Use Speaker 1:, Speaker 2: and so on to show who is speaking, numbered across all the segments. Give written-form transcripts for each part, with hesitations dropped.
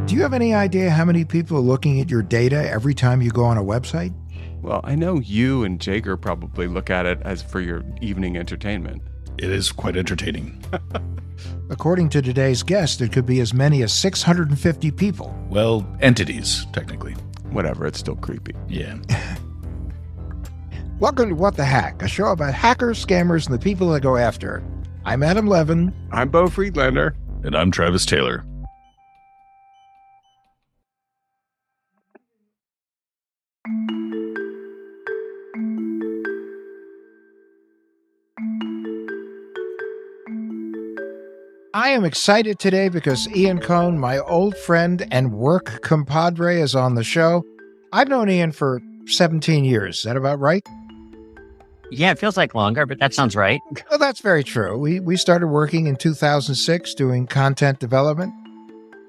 Speaker 1: Do you have any idea how many people are looking at your data every time you go on a website?
Speaker 2: Well, I know you and Jager probably look at it as for your evening entertainment.
Speaker 3: It is quite entertaining.
Speaker 1: According to today's guest, it could be as many as 650 people.
Speaker 3: Well, entities, technically.
Speaker 2: Whatever, it's still creepy.
Speaker 3: Yeah.
Speaker 1: Welcome to What the Hack, a show about hackers, scammers, and the people that go after it. I'm Adam Levin.
Speaker 2: I'm Beau Friedlander.
Speaker 3: And I'm Travis Taylor.
Speaker 1: I am excited today because Ian Cohen, my old friend and work compadre, is on the show. I've known Ian for 17 years. Is that about right?
Speaker 4: Yeah, it feels like longer, but that sounds right.
Speaker 1: Well, that's very true. We started working in 2006 doing content development.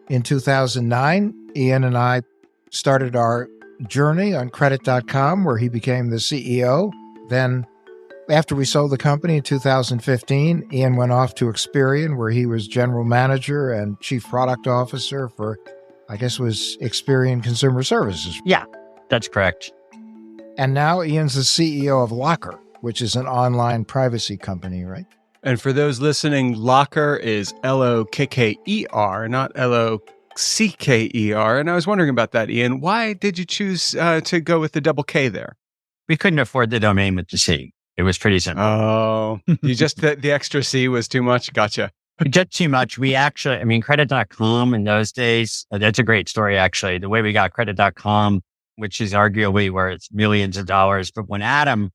Speaker 1: In 2009, Ian and I started our journey on credit.com, where he became the CEO. Then after we sold the company in 2015, Ian went off to Experian, where he was general manager and chief product officer for, I guess it was Experian Consumer Services.
Speaker 4: Yeah, that's correct.
Speaker 1: And now Ian's the CEO of Lokker, which is an online privacy company, right?
Speaker 2: And for those listening, Lokker is L-O-K-K-E-R, not L-O-C-K-E-R. And I was wondering about that, Ian. Why did you choose to go with the double K there?
Speaker 4: We couldn't afford the domain with the C. It was pretty simple.
Speaker 2: Oh, you just, the extra C was too much? Gotcha.
Speaker 4: Just too much. We actually, credit.com in those days, that's a great story, actually. The way we got credit.com, which is arguably where it's millions of dollars. But when Adam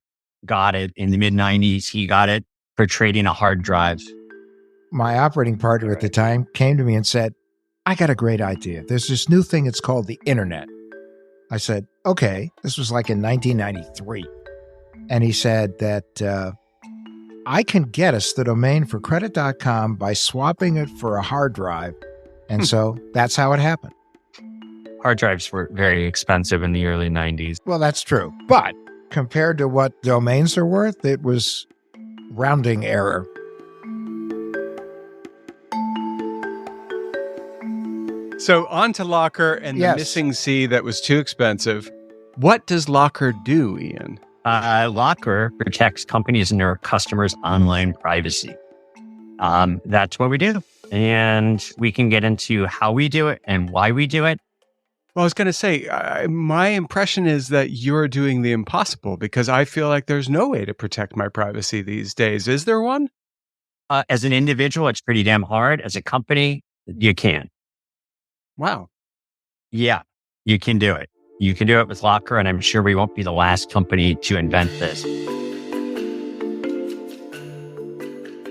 Speaker 4: got it in the mid-90s, he got it for trading a hard drive.
Speaker 1: My operating partner at the time came to me and said, I got a great idea. There's this new thing, it's called the internet. I said, okay. This was like in 1993. And he said that I can get us the domain for credit.com by swapping it for a hard drive. And so that's how it happened.
Speaker 4: Hard drives were very expensive in the early 90s.
Speaker 1: Well, that's true. But compared to what domains are worth, it was rounding error.
Speaker 2: So on to Lokker and the missing C that was too expensive. What does Lokker do, Ian?
Speaker 4: Lokker protects companies and their customers' online privacy. That's what we do. And we can get into how we do it and why we do it.
Speaker 2: Well, I was going to say, my impression is that you're doing the impossible, because I feel like there's no way to protect my privacy these days. Is there one?
Speaker 4: As an individual, it's pretty damn hard. As a company, you can.
Speaker 2: Wow.
Speaker 4: Yeah, you can do it. You can do it with Lokker, and I'm sure we won't be the last company to invent this.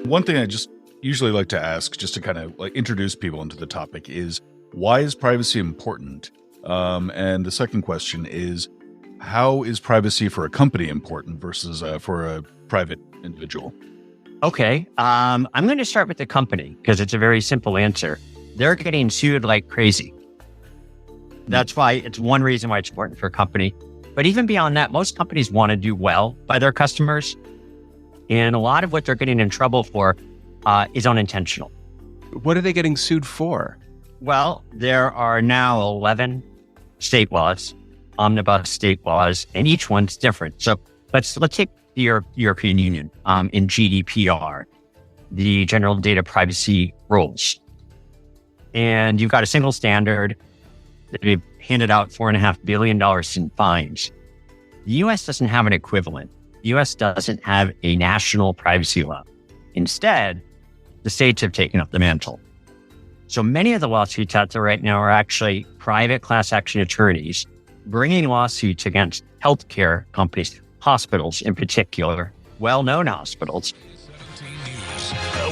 Speaker 3: One thing I just usually like to ask, just to kind of like introduce people into the topic, is why is privacy important? And the second question is, how is privacy for a company important versus for a private individual?
Speaker 4: Okay, I'm going to start with the company because it's a very simple answer. They're getting sued like crazy. That's why it's one reason why it's important for a company. But even beyond that, most companies want to do well by their customers. And a lot of what they're getting in trouble for is unintentional.
Speaker 2: What are they getting sued for?
Speaker 4: Well, there are now 11 state laws, omnibus state laws, and each one's different. So let's take the European Union in GDPR, the General Data Privacy Rules. And you've got a single standard. They've handed out $4.5 billion in fines. The U.S. doesn't have an equivalent. The U.S. doesn't have a national privacy law. Instead, the states have taken up the mantle. So many of the lawsuits out there right now are actually private class action attorneys bringing lawsuits against healthcare companies, hospitals in particular, well-known hospitals.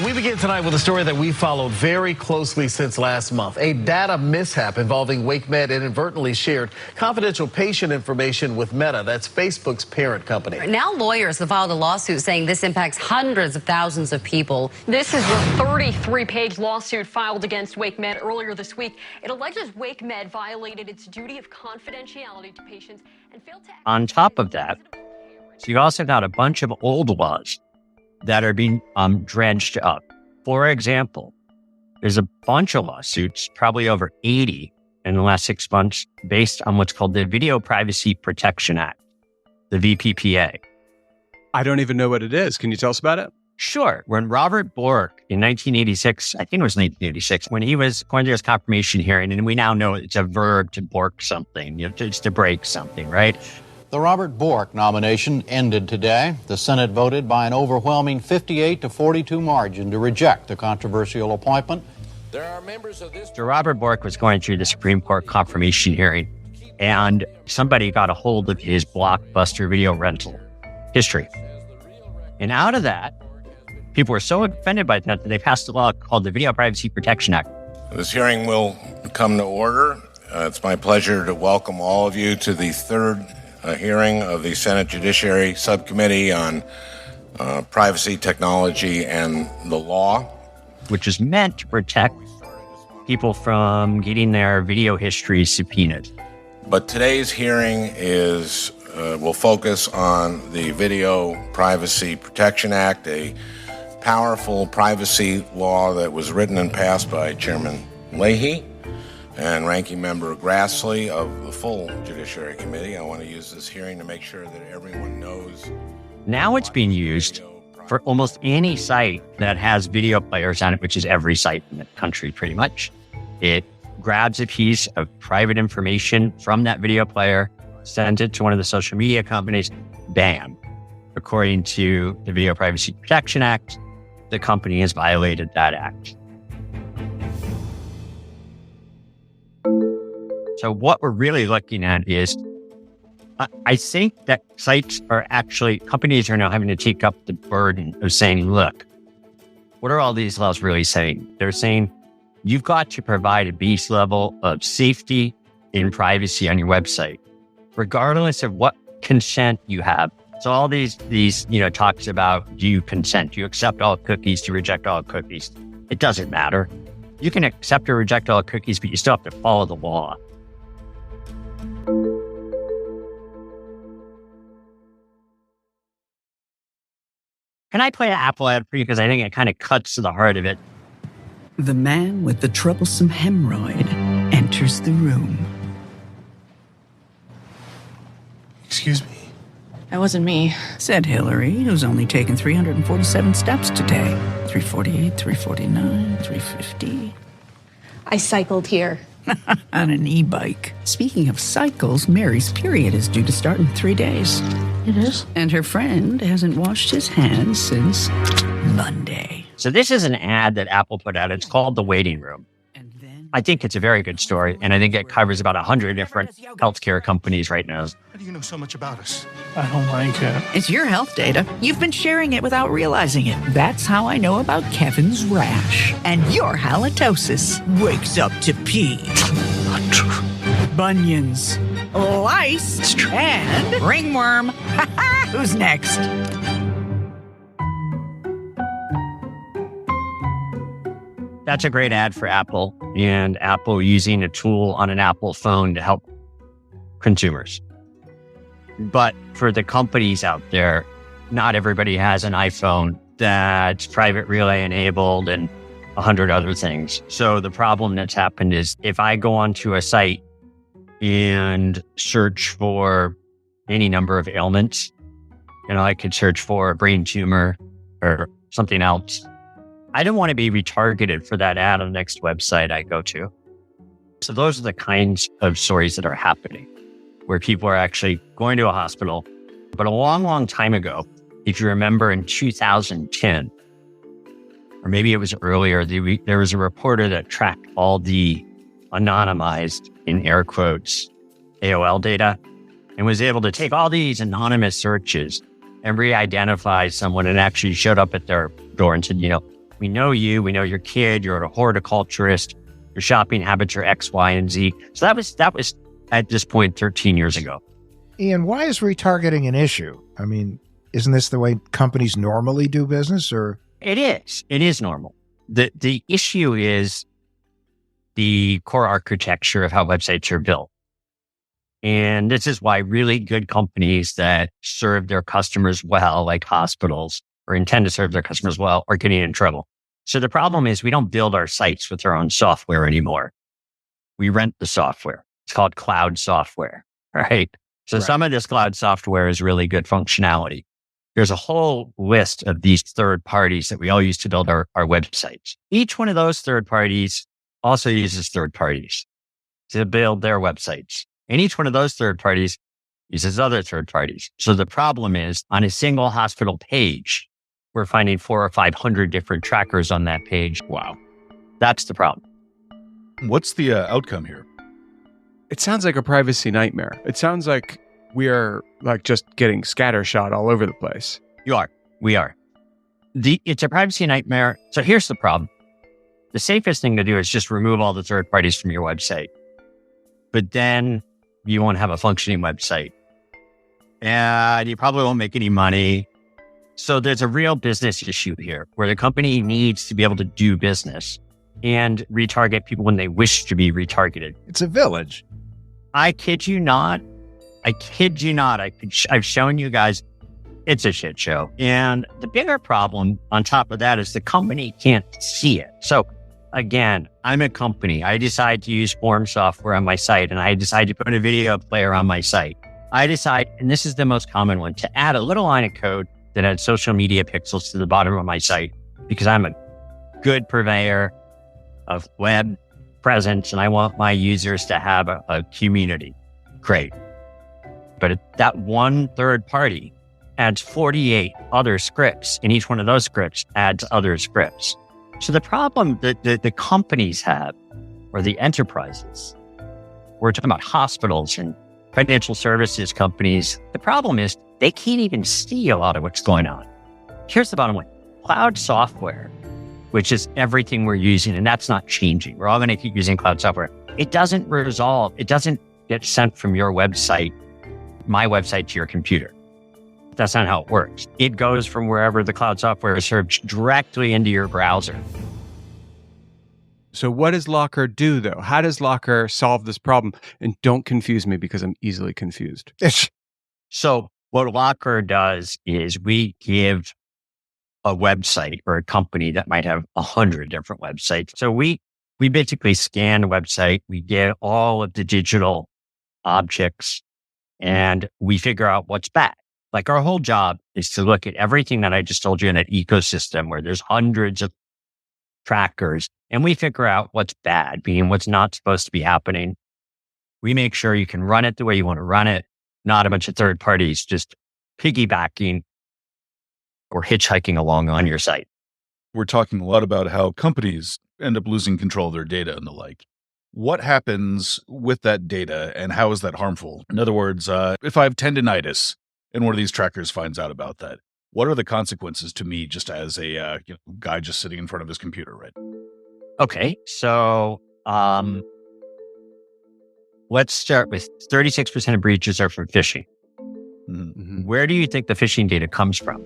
Speaker 5: We begin tonight with a story that we followed very closely since last month. A data mishap involving WakeMed inadvertently shared confidential patient information with Meta, that's Facebook's parent company.
Speaker 6: Now lawyers have filed a lawsuit saying this impacts hundreds of thousands of people.
Speaker 7: This is the 33-page lawsuit filed against WakeMed earlier this week. It alleges WakeMed violated its duty of confidentiality to patients and failed to...
Speaker 4: On top of that, so you also got a bunch of old laws that are being dredged up. For example, there's a bunch of lawsuits, probably over 80, in the last 6 months based on what's called the Video Privacy Protection Act, the VPPA.
Speaker 2: I don't even know what it is. Can you tell us about it?
Speaker 4: Sure. When Robert Bork in 1986, I think it was 1986, when he was going through his confirmation hearing, and we now know it's a verb to bork something, it's to break something, right?
Speaker 8: The Robert Bork nomination ended today. The Senate voted by an overwhelming 58-42 margin to reject the controversial appointment.
Speaker 4: There are members of this. So Robert Bork was going through the Supreme Court confirmation hearing, and somebody got a hold of his Blockbuster video rental history. And out of that, people were so offended by that they passed a law called the Video Privacy Protection Act.
Speaker 9: This hearing will come to order. It's my pleasure to welcome all of you to the third hearing of the Senate Judiciary Subcommittee on Privacy, Technology, and the Law,
Speaker 4: which is meant to protect people from getting their video history subpoenaed.
Speaker 9: But today's hearing will focus on the Video Privacy Protection Act, a powerful privacy law that was written and passed by Chairman Leahy and Ranking Member Grassley of the full Judiciary Committee. I want to use this hearing to make sure that everyone knows.
Speaker 4: Now it's being used for almost any site that has video players on it, which is every site in the country pretty much. It grabs a piece of private information from that video player, sends it to one of the social media companies, bam. According to the Video Privacy Protection Act, the company has violated that act. So what we're really looking at is, I think that companies are now having to take up the burden of saying, look, what are all these laws really saying? They're saying, you've got to provide a base level of safety and privacy on your website, regardless of what consent you have. So all these talks about, do you consent? Do you accept all cookies? Do you reject all cookies? It doesn't matter. You can accept or reject all cookies, but you still have to follow the law. Can I play an Apple ad for you? Because I think it kind of cuts to the heart of it.
Speaker 10: The man with the troublesome hemorrhoid enters the room.
Speaker 11: Excuse me.
Speaker 10: That wasn't me, said Hillary, who's only taken 347 steps today. 348, 349, 350.
Speaker 12: I cycled here.
Speaker 10: On an e-bike. Speaking of cycles, Mary's period is due to start in 3 days.
Speaker 12: It is?
Speaker 10: And her friend hasn't washed his hands since Monday.
Speaker 4: So this is an ad that Apple put out. It's called The Waiting Room. I think it's a very good story, and I think it covers about 100 different healthcare companies right now.
Speaker 11: How do you know so much about us? I don't like it.
Speaker 10: It's your health data. You've been sharing it without realizing it. That's how I know about Kevin's rash. And your halitosis wakes up to pee. Bunions. Lice. And ringworm. Who's next?
Speaker 4: That's a great ad for Apple, and Apple using a tool on an Apple phone to help consumers. But for the companies out there, not everybody has an iPhone that's private relay enabled and 100 other things. So the problem that's happened is if I go onto a site and search for any number of ailments, I could search for a brain tumor or something else, I don't want to be retargeted for that ad on the next website I go to. So those are the kinds of stories that are happening, where people are actually going to a hospital. But a long, long time ago, if you remember in 2010, or maybe it was earlier, there was a reporter that tracked all the anonymized, in air quotes, AOL data, and was able to take all these anonymous searches and re-identify someone and actually showed up at their door and said, we know you, we know your kid, you're a horticulturist, your shopping habits are X, Y, and Z. So that was at this point 13 years ago.
Speaker 1: Ian, why is retargeting an issue? I mean, isn't this the way companies normally do business, or?
Speaker 4: It is. It is normal. The issue is the core architecture of how websites are built. And this is why really good companies that serve their customers well, like hospitals, or intend to serve their customers well, are getting in trouble. So the problem is we don't build our sites with our own software anymore. We rent the software. It's called cloud software, right? So some of this cloud software is really good functionality. There's a whole list of these third parties that we all use to build our websites. Each one of those third parties also uses third parties to build their websites. And each one of those third parties uses other third parties. So the problem is on a single hospital page, we're finding 400 or 500 different trackers on that page. Wow. That's the problem.
Speaker 3: What's the outcome here?
Speaker 2: It sounds like a privacy nightmare. It sounds like we are like just getting scattershot all over the place.
Speaker 4: We are. It's a privacy nightmare. So here's the problem. The safest thing to do is just remove all the third parties from your website. But then you won't have a functioning website. And you probably won't make any money. So there's a real business issue here where the company needs to be able to do business and retarget people when they wish to be retargeted.
Speaker 1: It's a village.
Speaker 4: I kid you not. I've shown you guys, it's a shit show. And the bigger problem on top of that is the company can't see it. So again, I'm a company. I decide to use form software on my site and I decide to put a video player on my site. I decide, and this is the most common one, to add a little line of code that adds social media pixels to the bottom of my site because I'm a good purveyor of web presence and I want my users to have a community. Great. But that one third party adds 48 other scripts, and each one of those scripts adds other scripts. So the problem that the companies have, or the enterprises, we're talking about hospitals and financial services companies, the problem is they can't even see a lot of what's going on. Here's the bottom line. Cloud software, which is everything we're using, and that's not changing. We're all going to keep using cloud software. It doesn't get sent from your website, my website, to your computer. That's not how it works. It goes from wherever the cloud software is served directly into your browser.
Speaker 2: So what does Lokker do, though? How does Lokker solve this problem? And don't confuse me because I'm easily confused.
Speaker 4: So what Lokker does is we give a website or a company that might have 100 different websites. So we basically scan a website. We get all of the digital objects and we figure out what's bad. Like our whole job is to look at everything that I just told you in an ecosystem where there's hundreds of trackers and we figure out what's bad, meaning what's not supposed to be happening. We make sure you can run it the way you want to run it, not a bunch of third parties just piggybacking or hitchhiking along on your site.
Speaker 3: We're talking a lot about how companies end up losing control of their data and the like. What happens with that data and how is that harmful? In other words, if I have tendinitis and one of these trackers finds out about that, what are the consequences to me just as a guy just sitting in front of his computer, right?
Speaker 4: Okay, so let's start with 36% of breaches are from phishing.
Speaker 2: Mm-hmm.
Speaker 4: Where do you think the phishing data comes from?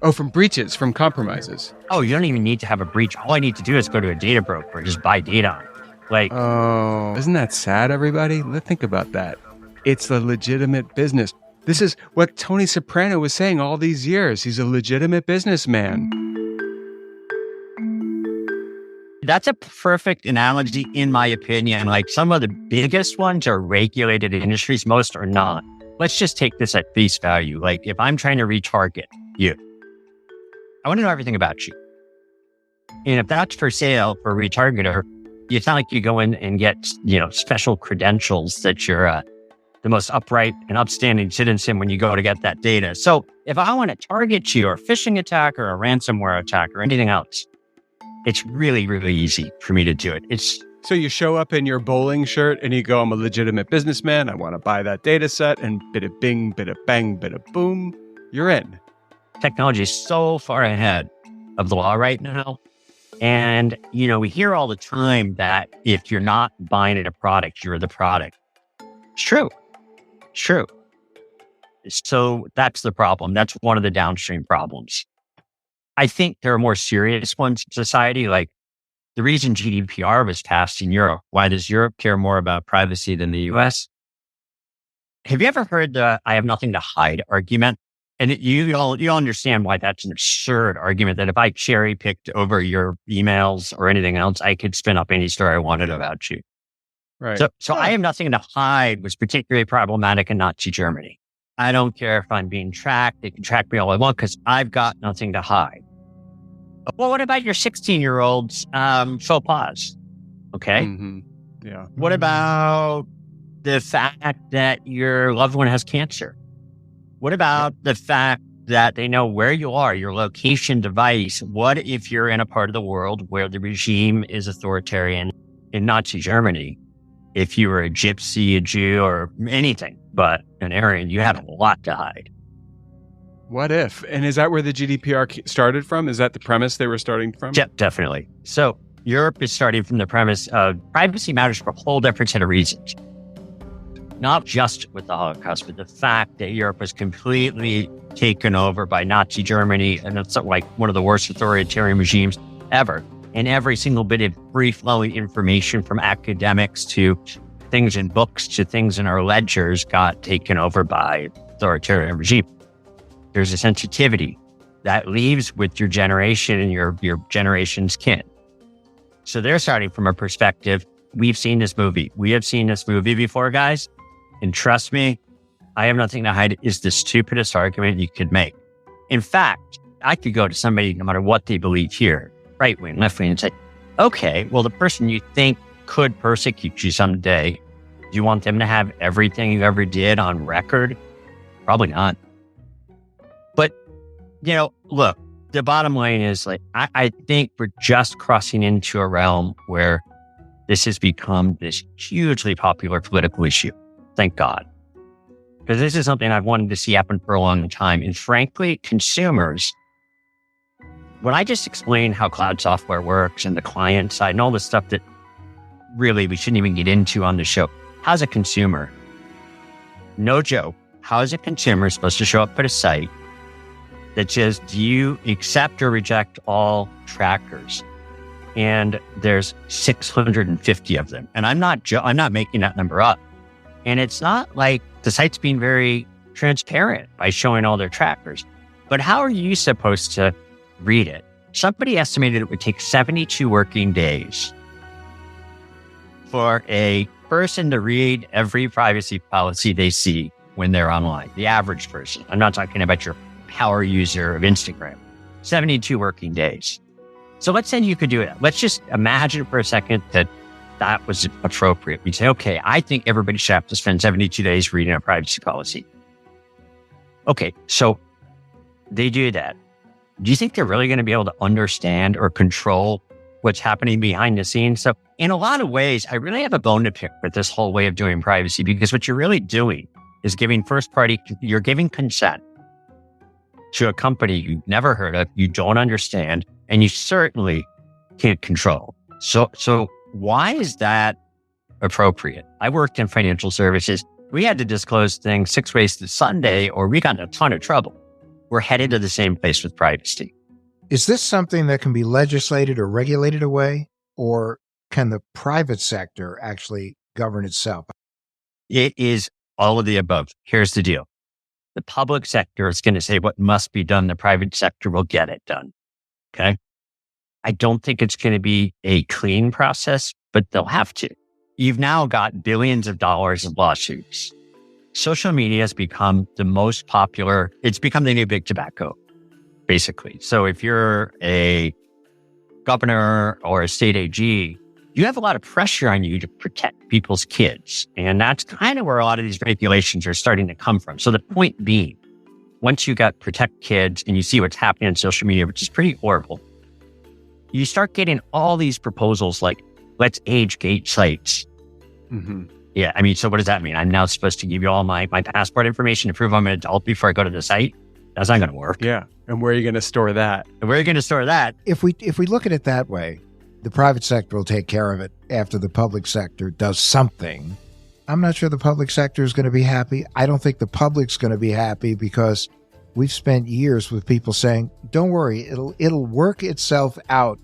Speaker 2: Oh, from breaches, from compromises.
Speaker 4: Oh, you don't even need to have a breach. All I need to do is go to a data broker and just buy data on it. Like,
Speaker 2: oh, isn't that sad, everybody? Let's think about that. It's a legitimate business. This is what Tony Soprano was saying all these years. He's a legitimate businessman.
Speaker 4: That's a perfect analogy, in my opinion. Like some of the biggest ones are regulated industries, most are not. Let's just take this at face value. Like if I'm trying to retarget you, I want to know everything about you. And if that's for sale for a retargeter, it's not like you go in and get, special credentials that you're the most upright and upstanding citizen when you go to get that data. So if I want to target you or a phishing attack or a ransomware attack or anything else, it's really, really easy for me to do it.
Speaker 2: So you show up in your bowling shirt and you go, I'm a legitimate businessman. I want to buy that data set, and bada bing, bada bang, bada boom, you're in.
Speaker 4: Technology is so far ahead of the law right now. And, we hear all the time that if you're not buying a product, you're the product. It's true. It's true. So that's the problem. That's one of the downstream problems. I think there are more serious ones in society, like the reason GDPR was passed in Europe. Why does Europe care more about privacy than the US? Have you ever heard the I have nothing to hide argument? And you'll understand why that's an absurd argument, that if I cherry picked over your emails or anything else, I could spin up any story I wanted about you.
Speaker 2: Right.
Speaker 4: So I have nothing to hide was particularly problematic in Nazi Germany. I don't care if I'm being tracked. They can track me all I want because I've got nothing to hide. Well, what about your 16-year-old's faux pas? Okay.
Speaker 2: Mm-hmm. Yeah.
Speaker 4: What about the fact that your loved one has cancer? What about the fact that they know where you are, your location device? What if you're in a part of the world where the regime is authoritarian? In Nazi Germany, if you were a gypsy, a Jew, or anything but an Aryan, you had a lot to hide.
Speaker 2: What if? And is that where the GDPR started from? Is that the premise they were starting from?
Speaker 4: Yeah, definitely. So Europe is starting from the premise of privacy matters for a whole different set of reasons. Not just with the Holocaust, but the fact that Europe was completely taken over by Nazi Germany, and it's like one of the worst authoritarian regimes ever. And every single bit of free-flowing information from academics to things in books to things in our ledgers got taken over by authoritarian regime. There's a sensitivity that leaves with your generation and your generation's kin. So they're starting from a perspective, we've seen this movie. We have seen this movie before, guys. And trust me, I have nothing to hide is the stupidest argument you could make. In fact, I could go to somebody, no matter what they believe here, right wing, left wing, and say, okay, well, the person you think could persecute you someday, do you want them to have everything you ever did on record? Probably not. But, look, the bottom line is I think we're just crossing into a realm where this has become this hugely popular political issue. Thank God. Because this is something I've wanted to see happen for a long time. And frankly, consumers, when I just explain how cloud software works and the client side and all the stuff that really we shouldn't even get into on the show, how's a consumer? No joke. How is a consumer supposed to show up at a site that says, do you accept or reject all trackers? And there's 650 of them. And I'm not making that number up. And it's not like the site's being very transparent by showing all their trackers. But how are you supposed to read it? Somebody estimated it would take 72 working days for a person to read every privacy policy they see when they're online. The average person. I'm not talking about your power user of Instagram. 72 working days. So let's say you could do it. Let's just imagine for a second that was appropriate. We say, okay, I think everybody should have to spend 72 days reading a privacy policy. Okay, so they do that. Do you think they're really going to be able to understand or control what's happening behind the scenes? So in a lot of ways, I really have a bone to pick with this whole way of doing privacy, because what you're really doing is you're giving consent to a company you've never heard of, you don't understand, and you certainly can't control. So why is that appropriate? I worked in financial services. We had to disclose things 6 ways to Sunday, or we got in a ton of trouble. We're headed to the same place with privacy.
Speaker 1: Is this something that can be legislated or regulated away, or can the private sector actually govern itself?
Speaker 4: It is all of the above. Here's the deal. The public sector is going to say what must be done. The private sector will get it done. Okay. I don't think it's going to be a clean process, but they'll have to. You've now got billions of dollars of lawsuits. Social media has become the most popular. It's become the new big tobacco, basically. So if you're a governor or a state AG, you have a lot of pressure on you to protect people's kids. And that's kind of where a lot of these regulations are starting to come from. So the point being, once you got protect kids and you see what's happening on social media, which is pretty horrible, you start getting all these proposals like, let's age gate sites.
Speaker 2: Mm-hmm.
Speaker 4: Yeah, I mean, so what does that mean? I'm now supposed to give you all my passport information to prove I'm an adult before I go to the site? That's not going to work.
Speaker 2: Yeah. And where are you going to store that?
Speaker 1: If we look at it that way, the private sector will take care of it after the public sector does something. I'm not sure the public sector is going to be happy. I don't think the public's going to be happy, because we've spent years with people saying, don't worry, it'll work itself out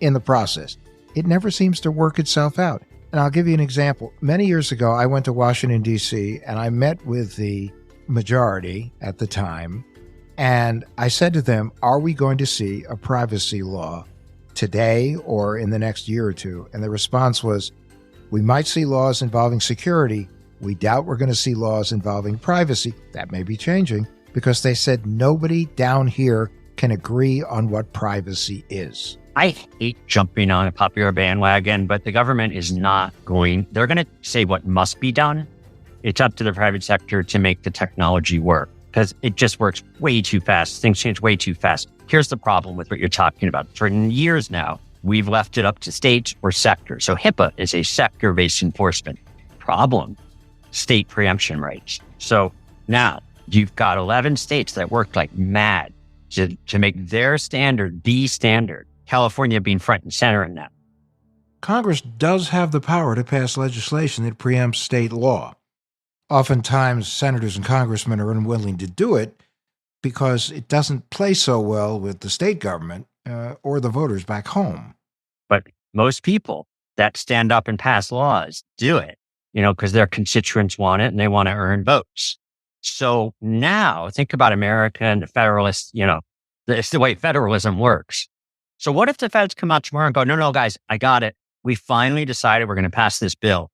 Speaker 1: in the process. It never seems to work itself out. And I'll give you an example. Many years ago, I went to Washington, D.C., and I met with the majority at the time. And I said to them, are we going to see a privacy law today or in the next year or two? And the response was, We might see laws involving security. We doubt we're going to see laws involving privacy. That may be changing because they said nobody down here can agree on what privacy is.
Speaker 4: I hate jumping on a popular bandwagon, but the government is not going. They're going to say what must be done. It's up to the private sector to make the technology work because it just works way too fast. Things change way too fast. Here's the problem with what you're talking about. For years now, we've left it up to states or sectors. So HIPAA is a sector-based enforcement problem. State preemption rights. So now you've got 11 states that worked like mad to make their standard the standard. California being front and center in that.
Speaker 1: Congress does have the power to pass legislation that preempts state law. Oftentimes, senators and congressmen are unwilling to do it because it doesn't play so well with the state government or the voters back home.
Speaker 4: But most people that stand up and pass laws do it, because their constituents want it and they want to earn votes. So now think about America and the federalists, it's the way federalism works. So what if the feds come out tomorrow and go, no, guys, I got it. We finally decided we're going to pass this bill.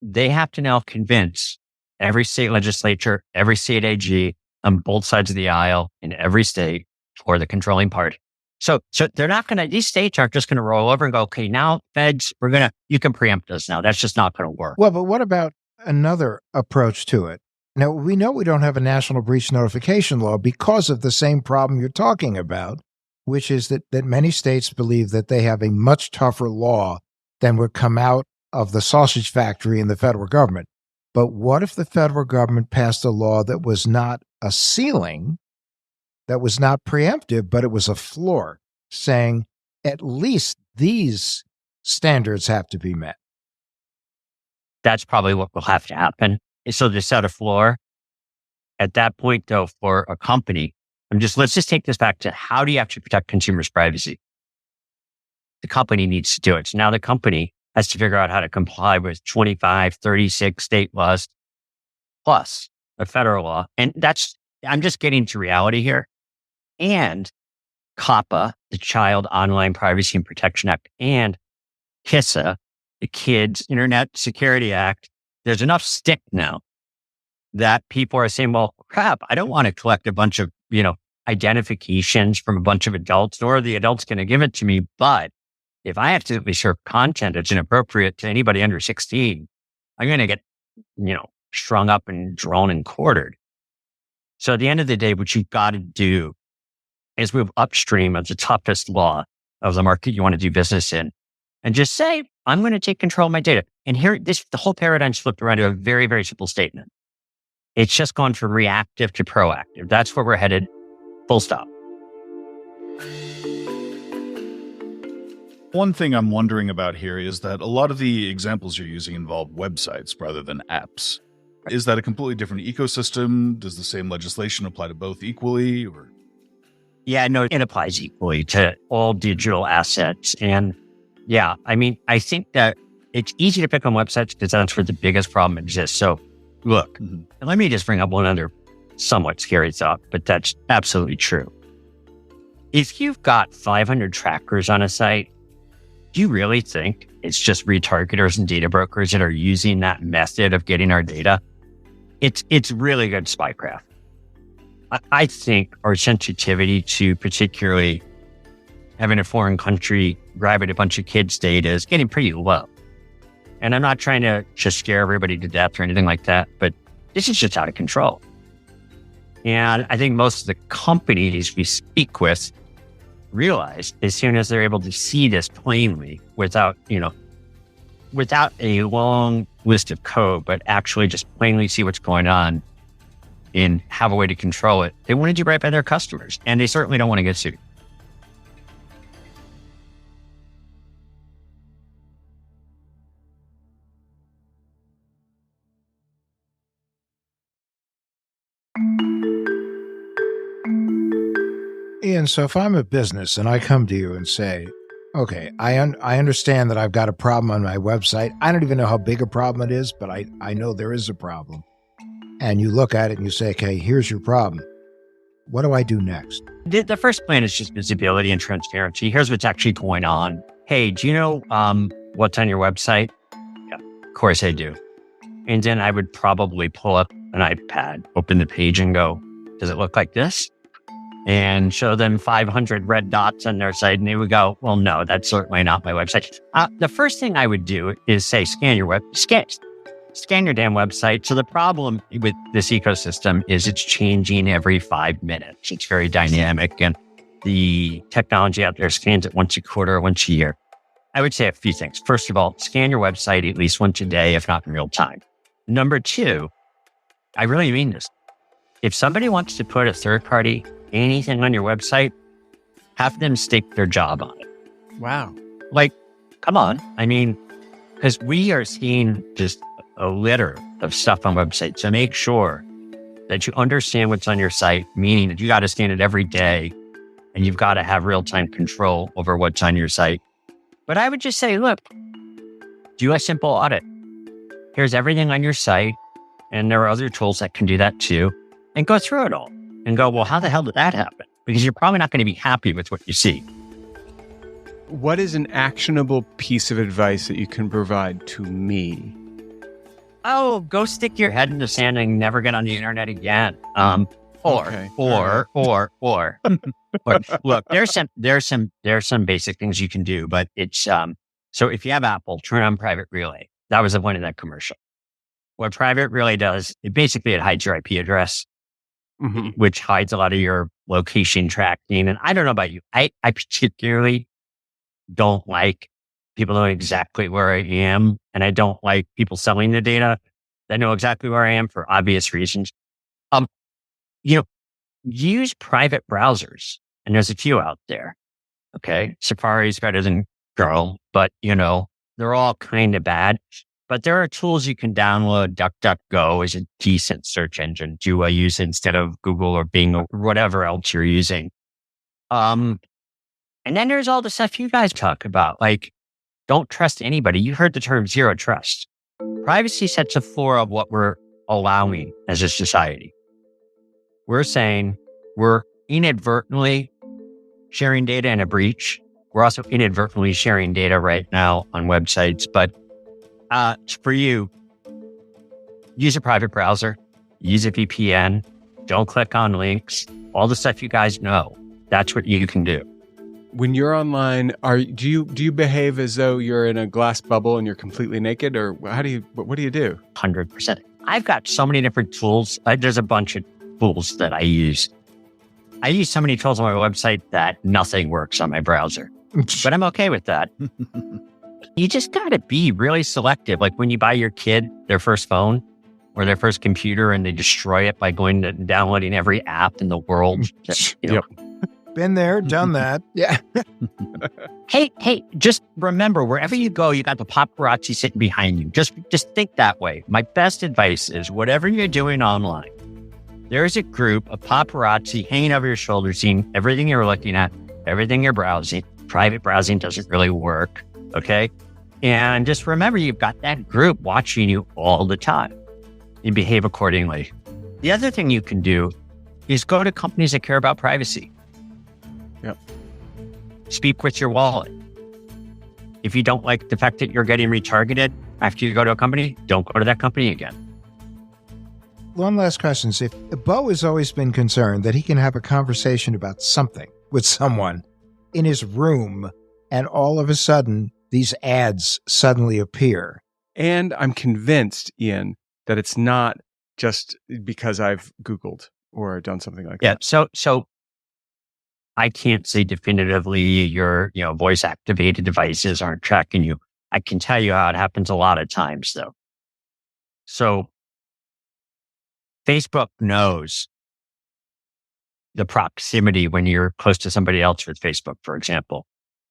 Speaker 4: They have to now convince every state legislature, every state AG on both sides of the aisle in every state or the controlling party. So they're not going to, these states aren't just going to roll over and go, okay, now feds, you can preempt us now. That's just not going to work.
Speaker 1: Well, but what about another approach to it? Now, we know we don't have a national breach notification law because of the same problem you're talking about, which is that many states believe that they have a much tougher law than would come out of the sausage factory in the federal government. But what if the federal government passed a law that was not a ceiling, that was not preemptive, but it was a floor, saying at least these standards have to be met?
Speaker 4: That's probably what will have to happen. So to set a floor, at that point, though, for a company, let's just take this back to how do you actually protect consumers' privacy? The company needs to do it. So now the company has to figure out how to comply with 25, 36 state laws plus a federal law. And I'm just getting to reality here. And COPPA, the Child Online Privacy and Protection Act, and HISA, the Kids Internet Security Act, there's enough stick now that people are saying, well, crap, I don't want to collect a bunch of, identifications from a bunch of adults, nor are the adults going to give it to me. But if I accidentally serve content that's inappropriate to anybody under 16, I'm going to get, strung up and drawn and quartered. So at the end of the day, what you've got to do is move upstream of the toughest law of the market you want to do business in and just say, I'm going to take control of my data. And the whole paradigm's flipped around to a very, very simple statement. It's just gone from reactive to proactive. That's where we're headed. Full stop.
Speaker 3: One thing I'm wondering about here is that a lot of the examples you're using involve websites rather than apps. Is that a completely different ecosystem? Does the same legislation apply to both equally? Or?
Speaker 4: Yeah, no, it applies equally to all digital assets. And yeah, I think that it's easy to pick on websites because that's where the biggest problem exists. So look, and let me just bring up one other somewhat scary thought, but that's absolutely true. If you've got 500 trackers on a site, do you really think it's just retargeters and data brokers that are using that method of getting our data? It's really good spycraft. I think our sensitivity to particularly having a foreign country grabbing a bunch of kids' data is getting pretty low. And I'm not trying to just scare everybody to death or anything like that, but this is just out of control. And I think most of the companies we speak with realize as soon as they're able to see this plainly without a long list of code, but actually just plainly see what's going on and have a way to control it, they want to do right by their customers. And they certainly don't want to get sued.
Speaker 1: Ian, so if I'm a business and I come to you and say, okay, I understand that I've got a problem on my website. I don't even know how big a problem it is, but I know there is a problem. And you look at it and you say, okay, here's your problem. What do I do next?
Speaker 4: The first plan is just visibility and transparency. Here's what's actually going on. Hey, do you know what's on your website? Yeah. course I do. And then I would probably pull up an iPad, open the page and go, does it look like this? And show them 500 red dots on their site. And they would go, well, no, that's certainly not my website. The first thing I would do is say, scan your damn website. So the problem with this ecosystem is it's changing every 5 minutes. It's very dynamic, and the technology out there scans it once a quarter, once a year. I would say a few things. First of all, scan your website at least once a day, if not in real time. Number two, I really mean this. If somebody wants to put a third party anything on your website, have them stake their job on it.
Speaker 2: Wow.
Speaker 4: Like, come on. I mean, because we are seeing just a litter of stuff on websites. So make sure that you understand what's on your site, meaning that you got to scan it every day and you've got to have real-time control over what's on your site. But I would just say, look, do a simple audit. Here's everything on your site, and there are other tools that can do that too, and go through it all and go, well, how the hell did that happen? Because you're probably not going to be happy with what you see.
Speaker 2: What is an actionable piece of advice that you can provide to me?
Speaker 4: Oh, go stick your head in the sand and never get on the internet again. Or look, there's some basic things you can do, but it's, so if you have Apple, turn on private relay. That was the point of that commercial. What private relay does, it hides your IP address, which hides a lot of your location tracking. And I don't know about you. I particularly don't like people knowing exactly where I am. And I don't like people selling the data that know exactly where I am for obvious reasons. Use private browsers. And there's a few out there. Okay. Safari is better than Chrome, but they're all kind of bad. But there are tools you can download. DuckDuckGo is a decent search engine. Do I use it instead of Google or Bing or whatever else you're using? And then there's all the stuff you guys talk about, like don't trust anybody. You heard the term zero trust. Privacy sets a floor of what we're allowing as a society. We're saying we're inadvertently sharing data in a breach. We're also inadvertently sharing data right now on websites, but for you, use a private browser, use a VPN, don't click on links, all the stuff you guys know. That's what you can do.
Speaker 2: When you're online, do you behave as though you're in a glass bubble and you're completely naked, or what do you do?
Speaker 4: 100%. I've got so many different tools. There's a bunch of tools that I use. I use so many tools on my website that nothing works on my browser, but I'm okay with that. You just got to be really selective. Like when you buy your kid their first phone or their first computer and they destroy it by going to downloading every app in the world.
Speaker 1: Yep. Been there, done that. Yeah.
Speaker 4: Hey, just remember, wherever you go, you got the paparazzi sitting behind you. Just think that way. My best advice is whatever you're doing online, there's a group of paparazzi hanging over your shoulder, seeing everything you're looking at, everything you're browsing. Private browsing doesn't really work. Okay. And just remember, you've got that group watching you all the time and behave accordingly. The other thing you can do is go to companies that care about privacy.
Speaker 2: Yep.
Speaker 4: Speak with your wallet. If you don't like the fact that you're getting retargeted after you go to a company, don't go to that company again.
Speaker 1: One last question. If Bo has always been concerned that he can have a conversation about something with someone in his room, and all of a sudden, these ads suddenly appear.
Speaker 2: And I'm convinced, Ian, that it's not just because I've Googled or done something like that.
Speaker 4: Yeah. So I can't say definitively your voice activated devices aren't tracking you. I can tell you how it happens a lot of times though. So Facebook knows the proximity when you're close to somebody else with Facebook, for example.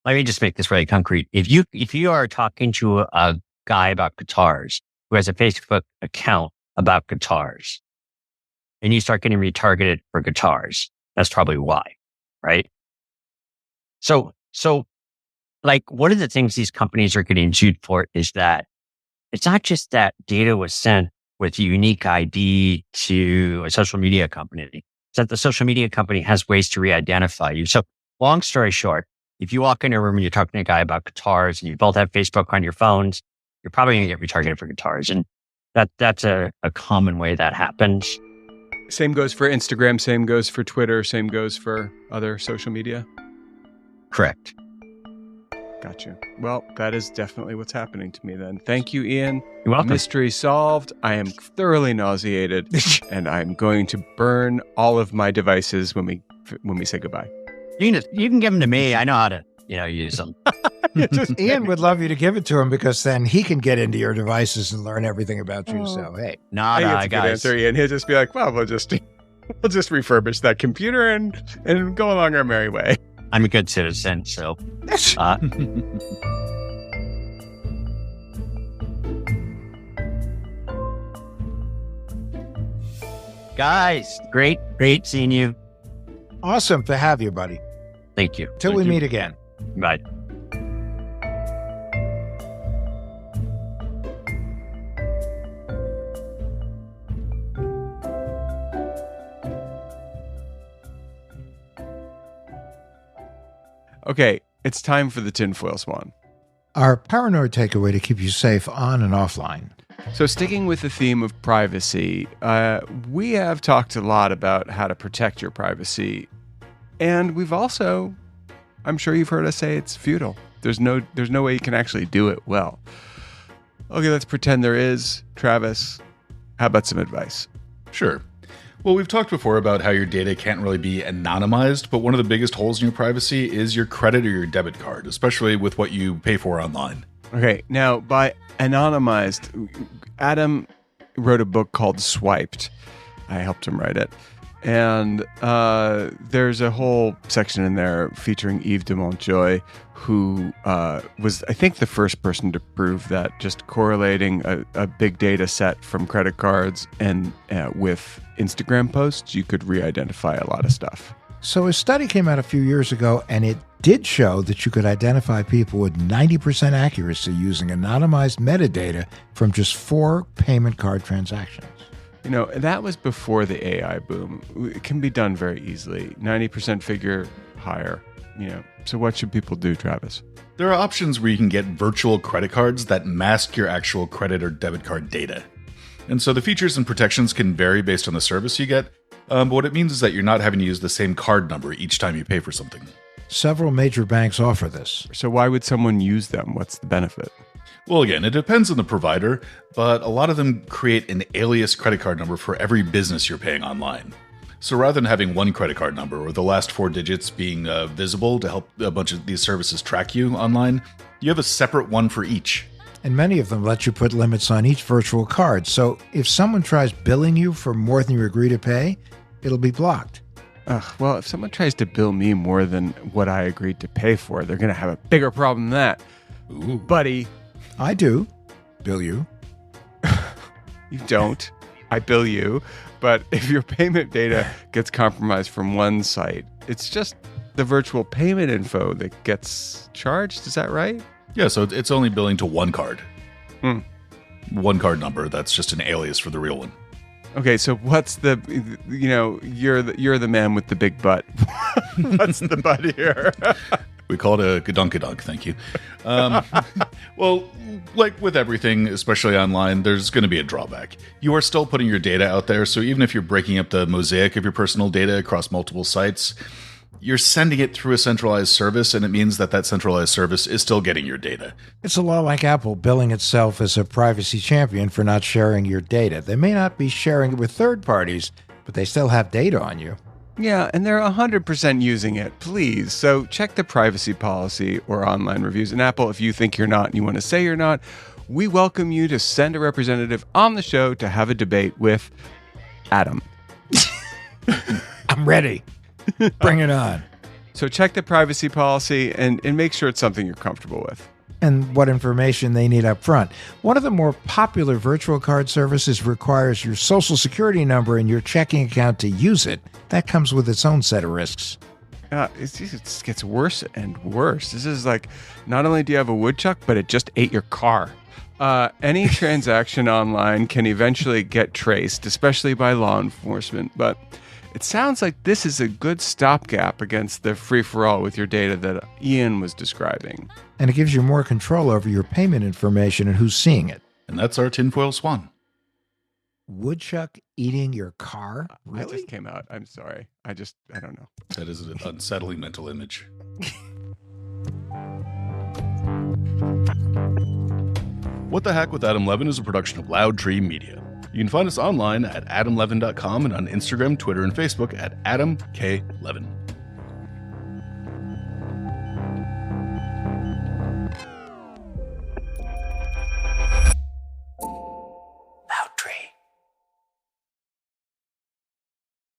Speaker 4: Let me just make this really concrete. If you are talking to a guy about guitars who has a Facebook account about guitars and you start getting retargeted for guitars, that's probably why, right? So like one of the things these companies are getting sued for is that it's not just that data was sent with a unique ID to a social media company. It's that the social media company has ways to re-identify you. So long story short, if you walk in a room and you're talking to a guy about guitars and you both have Facebook on your phones you're probably going to get retargeted for guitars. And that's a common way that happens.
Speaker 2: Same goes for Instagram, same goes for Twitter, same goes for other social media?
Speaker 4: Correct.
Speaker 2: Gotcha. Well, that is definitely what's happening to me then. Thank you, Ian.
Speaker 4: You're welcome.
Speaker 2: Mystery solved. I am thoroughly nauseated, and I'm going to burn all of my devices when we say goodbye.
Speaker 4: You can give them to me. I know how to use them.
Speaker 1: Ian would love you to give it to him because then he can get into your devices and learn everything about you. So, hey.
Speaker 2: That's a good answer, Ian. He'll just be like, well, we'll just refurbish that computer and go along our merry way.
Speaker 4: I'm a good citizen, so. Guys, great seeing you.
Speaker 1: Awesome to have you, buddy.
Speaker 4: Thank you.
Speaker 1: Till we meet again.
Speaker 4: Bye.
Speaker 2: Okay, it's time for the Tin Foil Swan.
Speaker 1: Our paranoid takeaway to keep you safe on and offline.
Speaker 2: So sticking with the theme of privacy, we have talked a lot about how to protect your privacy. And we've also, I'm sure you've heard us say it's futile. There's no way you can actually do it well. Okay, let's pretend there is. Travis, how about some advice?
Speaker 3: Sure. Well, we've talked before about how your data can't really be anonymized, but one of the biggest holes in your privacy is your credit or your debit card, especially with what you pay for online.
Speaker 2: Okay, now by anonymized, Adam wrote a book called Swiped. I helped him write it. And there's a whole section in there featuring Yves de Montjoy, who was, I think, the first person to prove that just correlating a big data set from credit cards and with Instagram posts, you could re-identify a lot of stuff.
Speaker 1: So a study came out a few years ago, and it did show that you could identify people with 90% accuracy using anonymized metadata from just 4 payment card transactions.
Speaker 2: You know, that was before the AI boom. It can be done very easily. 90% figure higher, So what should people do, Travis?
Speaker 3: There are options where you can get virtual credit cards that mask your actual credit or debit card data. And so the features and protections can vary based on the service you get. But what it means is that you're not having to use the same card number each time you pay for something.
Speaker 1: Several major banks offer this.
Speaker 2: So why would someone use them? What's the benefit?
Speaker 3: Well, again, it depends on the provider, but a lot of them create an alias credit card number for every business you're paying online. So rather than having one credit card number or the last 4 digits being visible to help a bunch of these services track you online, you have a separate one for each.
Speaker 1: And many of them let you put limits on each virtual card. So if someone tries billing you for more than you agree to pay, it'll be blocked.
Speaker 2: Well, if someone tries to bill me more than what I agreed to pay for, they're going to have a bigger problem than that.
Speaker 3: Ooh.
Speaker 2: Buddy.
Speaker 1: I do bill you.
Speaker 2: You don't. I bill you. But if your payment data gets compromised from one site, it's just the virtual payment info that gets charged. Is that right?
Speaker 3: Yeah, so it's only billing to one card. One card number. That's just an alias for the real one.
Speaker 2: Okay, so what's the, you're the man with the big butt. What's the butt here?
Speaker 3: We call it a gadunk, thank you. Well, like with everything, especially online, there's going to be a drawback. You are still putting your data out there, so even if you're breaking up the mosaic of your personal data across multiple sites, you're sending it through a centralized service, and it means that centralized service is still getting your data.
Speaker 1: It's a lot like Apple billing itself as a privacy champion for not sharing your data. They may not be sharing it with third parties, but they still have data on you.
Speaker 2: Yeah, and they're 100% using it, please. So check the privacy policy or online reviews. And Apple, if you think you're not and you want to say you're not, we welcome you to send a representative on the show to have a debate with Adam.
Speaker 1: I'm ready. Bring it on.
Speaker 2: So check the privacy policy and make sure it's something you're comfortable with.
Speaker 1: And what information they need up front. One of the more popular virtual card services requires your social security number and your checking account to use it. That comes with its own set of risks.
Speaker 2: It gets worse and worse. This is like, not only do you have a woodchuck, but it just ate your car. Any transaction online can eventually get traced, especially by law enforcement. But It sounds like this is a good stopgap against the free-for-all with your data that Ian was describing.
Speaker 1: And it gives you more control over your payment information and who's seeing it.
Speaker 3: And that's our Tin Foil Swan.
Speaker 1: Woodchuck eating your car?
Speaker 2: That
Speaker 1: Really?
Speaker 2: just came out. I'm sorry. I don't know.
Speaker 3: That is an unsettling mental image. What the Heck with Adam Levin is a production of Loud Tree Media. You can find us online at adamlevin.com and on Instagram, Twitter, and Facebook at Adam K. Levin.